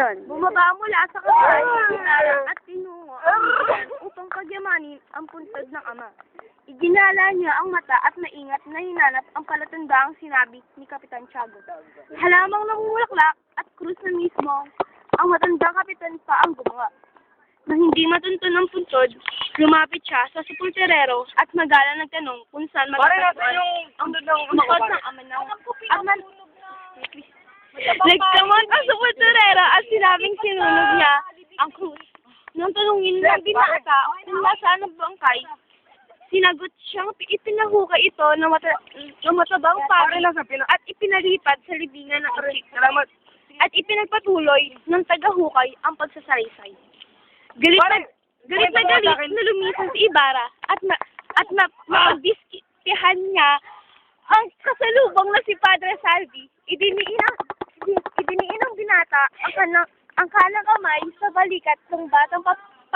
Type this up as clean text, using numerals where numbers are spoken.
Ngayon, Bumaba mula sa kasal, at tinungo ang bisan upang pagyamanin ang puntod ng ama. Iginala niya ang mata at maingat na hinanap ang palatandaang sinabi ni Kapitan Tiago. Halamang namumulaklak at krus na mismo, ang matandang kapitan pa ang gumawa. Nang hindi matuntun ang puntod, lumapit siya sa sepulturero at magalang nagtanong kung saan matatagpuan ang puntod ng ama ng ama. Nagkamot ang sepulturero at sinabing sinunog niya ang krus. Nang tanungin ng binata kung nasaan ang bangkay, sinagot siyang ipinahukay ito ng matabang pari at ipinalipat sa libingan ng archik. At ipinagpatuloy ng tagahukay ang pagsasalaysay. Galit na lumisan si Ibarra at mapagdiskitihan niya ang kasalubong na si Padre Salvi. Idiniin ng binata ang kanang kamay sa balikat ng batang